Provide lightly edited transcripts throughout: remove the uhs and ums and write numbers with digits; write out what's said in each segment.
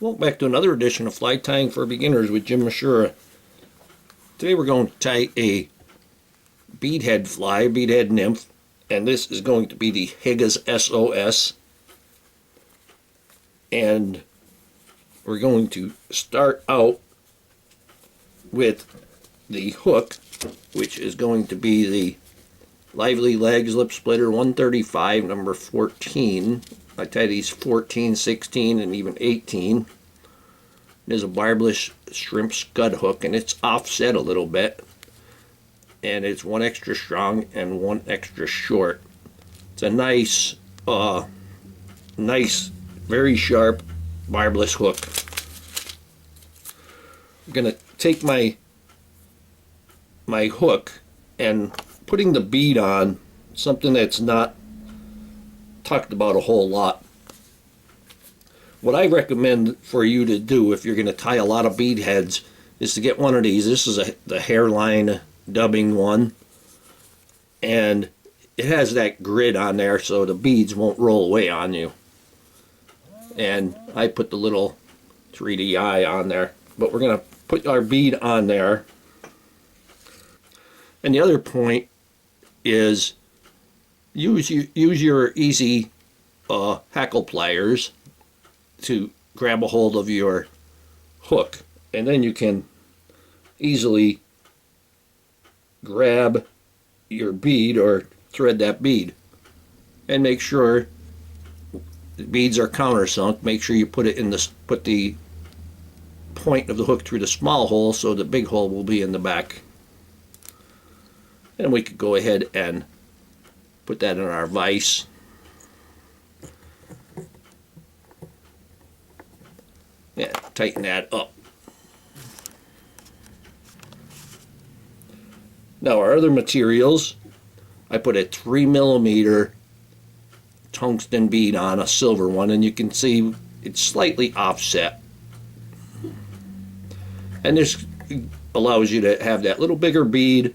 Welcome back to another edition of Fly Tying for Beginners with Jim Misiura. Today we're going to tie a beadhead fly, beadhead nymph, and this is going to be the Higas SOS. And we're going to start out with the hook, which is going to be the Lively Legs Lip Splitter 135, number 14. I tie these 14, 16, and even 18. There's a barbless shrimp scud hook, and it's offset a little bit. And it's one extra strong and one extra short. It's a nice, very sharp barbless hook. I'm going to take my hook and putting the bead on, something that's not talked about a whole lot. What I recommend for you to do if you're going to tie a lot of bead heads is to get one of these. This is the hairline dubbing one, and it has that grid on there so the beads won't roll away on you. And I put the little 3D eye on there, but we're going to put our bead on there. And the other point is use your easy hackle pliers to grab a hold of your hook, and then you can easily grab your bead or thread that bead. And make sure the beads are countersunk. Make sure you put the point of the hook through the small hole so the big hole will be in the back. And we could go ahead and put that in our vise. Yeah, tighten that up. Now our other materials, I put a 3mm tungsten bead on, a silver one, and you can see it's slightly offset. And this allows you to have that little bigger bead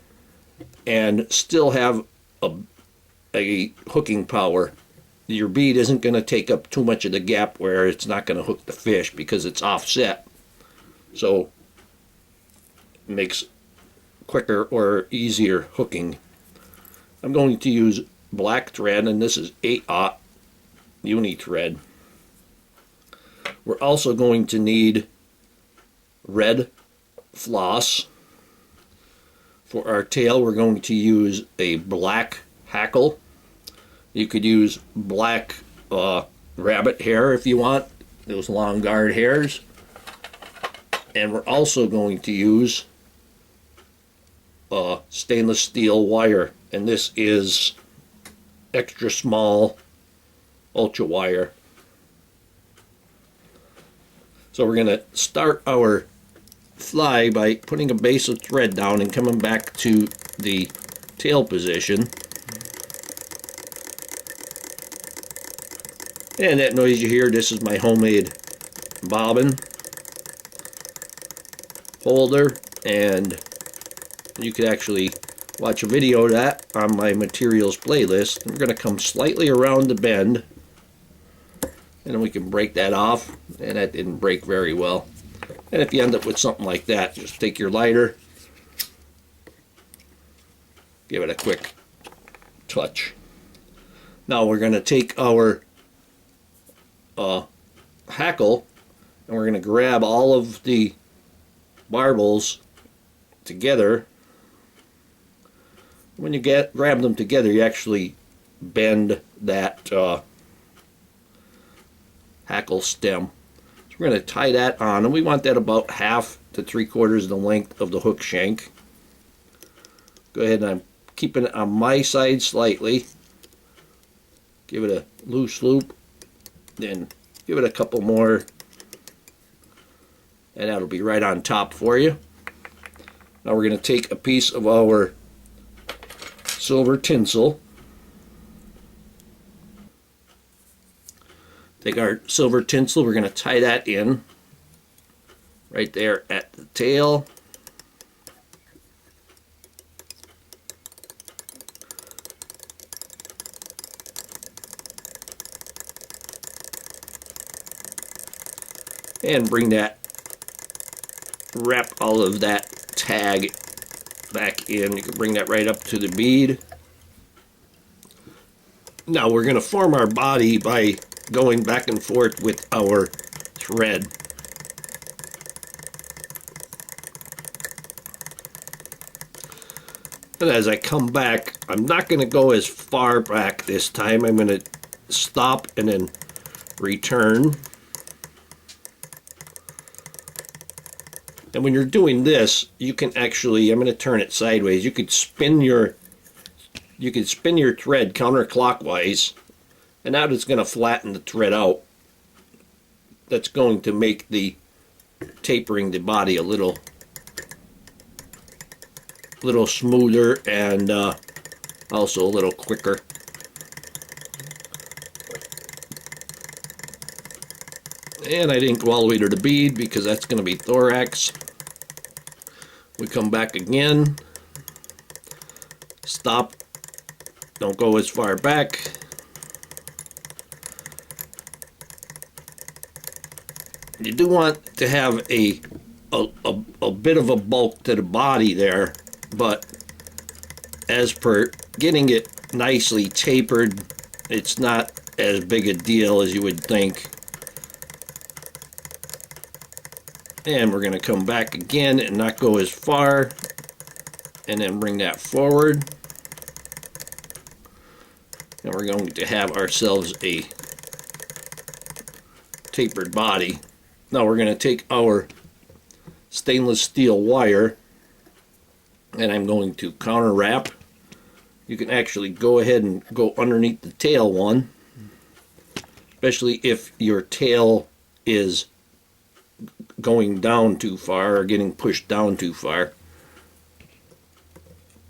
and still have a hooking power. Your bead isn't going to take up too much of the gap where it's not going to hook the fish because it's offset. So it makes quicker or easier hooking. I'm going to use black thread, and this is 8/0 uni thread. We're also going to need red floss. For our tail, we're going to use a black Hackle. You could use black rabbit hair if you want, those long guard hairs. And we're also going to use stainless steel wire, and this is extra small ultra wire. So we're going to start our fly by putting a base of thread down and coming back to the tail position. And that noise you hear, this is my homemade bobbin holder, and you could actually watch a video of that on my materials playlist. We're going to come slightly around the bend, and then we can break that off, and that didn't break very well. And if you end up with something like that, just take your lighter, give it a quick touch. Now we're going to take our hackle, and we're going to grab all of the barbels together. When you grab them together, you actually bend that hackle stem. So we're going to tie that on, and we want that about 1/2 to 3/4 the length of the hook shank. Go ahead, and I'm keeping it on my side slightly. Give it a loose loop, then give it a couple more, and that'll be right on top for you. Now we're going to take a piece of our silver tinsel. Take our silver tinsel, we're going to tie that in right there at the tail. and wrap all of that tag back in. You can bring that right up to the bead. Now we're going to form our body by going back and forth with our thread. And as I come back, I'm not going to go as far back this time. I'm going to stop and then return. And when you're doing this, you can actually, I'm going to turn it sideways. You could spin your thread counterclockwise, and now it's going to flatten the thread out. That's going to make the tapering the body a little smoother and also a little quicker. And I didn't go all the way to the bead because that's going to be thorax. We come back again, stop, don't go as far back. You do want to have a bit of a bulk to the body there, but as per getting it nicely tapered, it's not as big a deal as you would think. And we're going to come back again and not go as far, and then bring that forward. And we're going to have ourselves a tapered body. Now we're going to take our stainless steel wire, and I'm going to counter wrap. You can actually go ahead and go underneath the tail one, especially if your tail is going down too far or getting pushed down too far.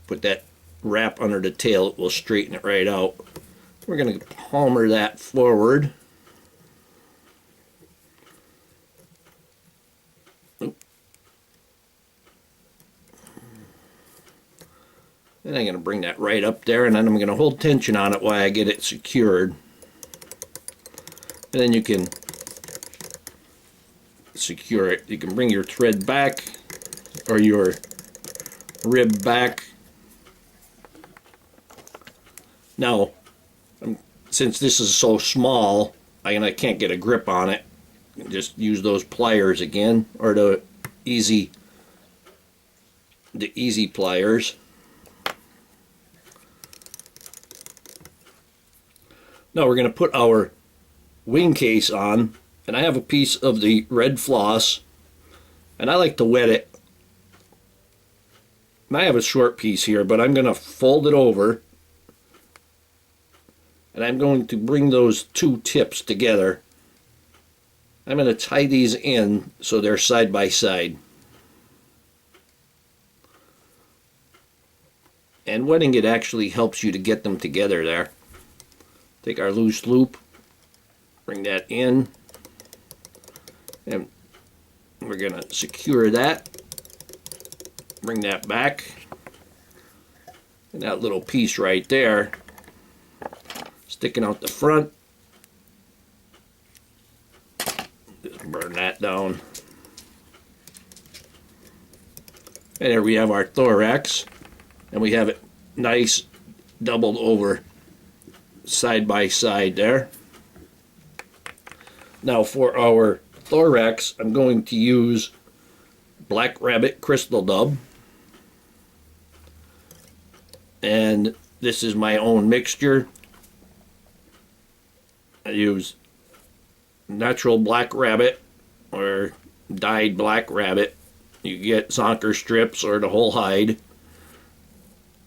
Put that wrap under the tail, it will straighten it right out. We're going to palmer that forward. Oop. And I'm going to bring that right up there, and then I'm going to hold tension on it while I get it secured. And then you can secure it. You can bring your thread back or your rib back. Now, since this is so small, I can't get a grip on it. Just use those pliers again, or the easy pliers. Now we're going to put our wing case on. And I have a piece of the red floss, and I like to wet it. And I have a short piece here, but I'm going to fold it over, and I'm going to bring those two tips together. I'm going to tie these in so they're side by side. And wetting it actually helps you to get them together there. Take our loose loop, bring that in. And we're going to secure that, bring that back, and that little piece right there, sticking out the front, just burn that down. And there we have our thorax, and we have it nice doubled over side by side there. Now for our thorax, I'm going to use Black Rabbit Krystal Dub, and this is my own mixture. I use natural black rabbit or dyed black rabbit. You get zonker strips or the whole hide,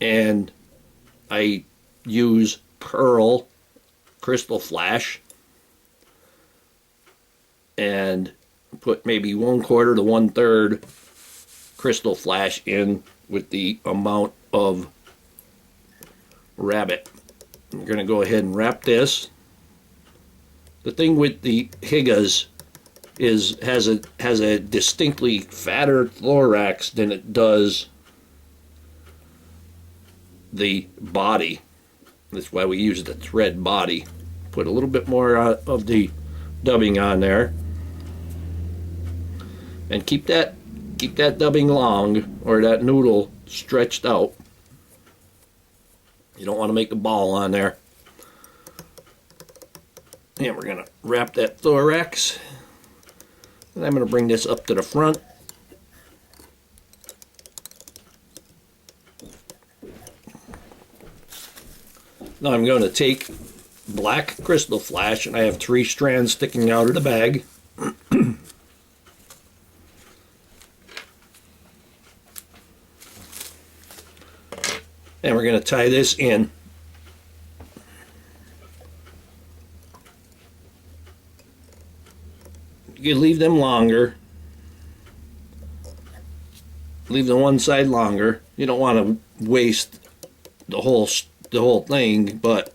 and I use pearl crystal flash, and put maybe 1/4 to 1/3 crystal flash in with the amount of rabbit. I'm going to go ahead and wrap this. The thing with the Higas is has a distinctly fatter thorax than it does the body. That's why we use the thread body. Put a little bit more of the dubbing on there. And keep that dubbing long, or that noodle stretched out. You don't want to make a ball on there. And we're going to wrap that thorax. And I'm going to bring this up to the front. Now I'm going to take black Krystal flash, and I have 3 strands sticking out of the bag. And we're going to tie this in. You can leave them longer. Leave the one side longer. You don't want to waste the whole thing, but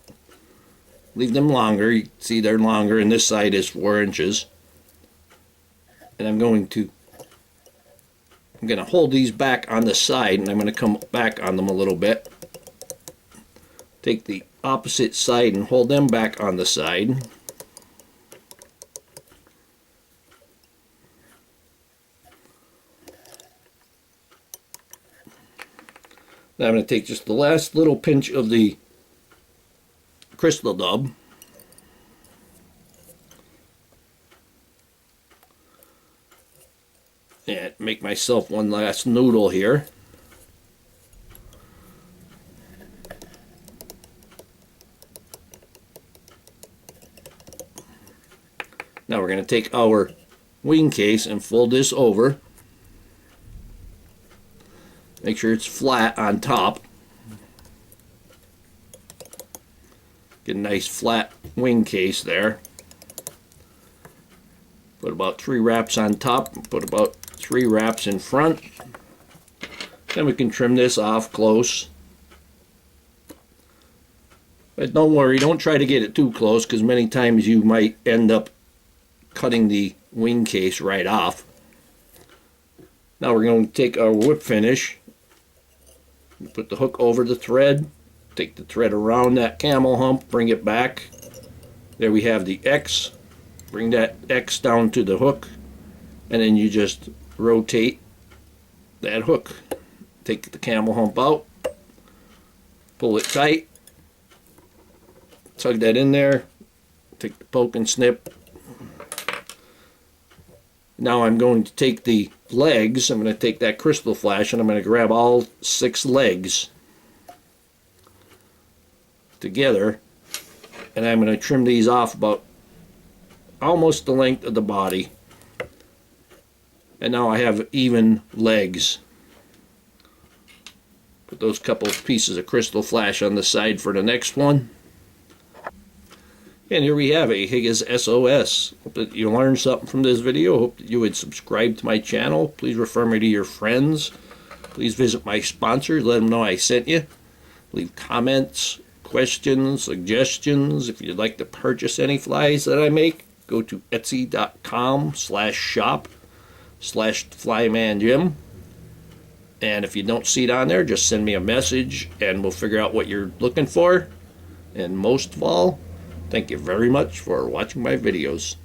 leave them longer. You see they're longer, and this side is 4 inches. And I'm going to hold these back on the side, and I'm going to come back on them a little bit. Take the opposite side and hold them back on the side. Now I'm going to take just the last little pinch of the Krystal dub. And make myself one last noodle here. Now we're going to take our Wingcase and fold this over. Make sure it's flat on top. Get a nice flat Wingcase there. Put about 3 wraps on top. Put about 3 wraps in front. Then we can trim this off close. But don't worry, don't try to get it too close, because many times you might end up cutting the Wingcase right off. Now we're going to take our whip finish. Put the hook over the thread. Take the thread around that camel hump. Bring it back. There we have the X. Bring that X down to the hook. And then you just rotate that hook. Take the camel hump out. Pull it tight. Tug that in there. Take the poke and snip. Now I'm going to take the legs. I'm going to take that Krystal flash, and I'm going to grab all 6 legs together, and I'm going to trim these off about almost the length of the body. And now I have even legs. Put those couple of pieces of Krystal flash on the side for the next one. And here we have a Higas SOS. Hope that you learned something from this video. Hope that you would subscribe to my channel. Please refer me to your friends. Please visit my sponsors. Let them know I sent you. Leave comments, questions, suggestions. If you'd like to purchase any flies that I make, go to etsy.com/shop/flymanjim. And if you don't see it on there, just send me a message and we'll figure out what you're looking for. And most of all, thank you very much for watching my videos.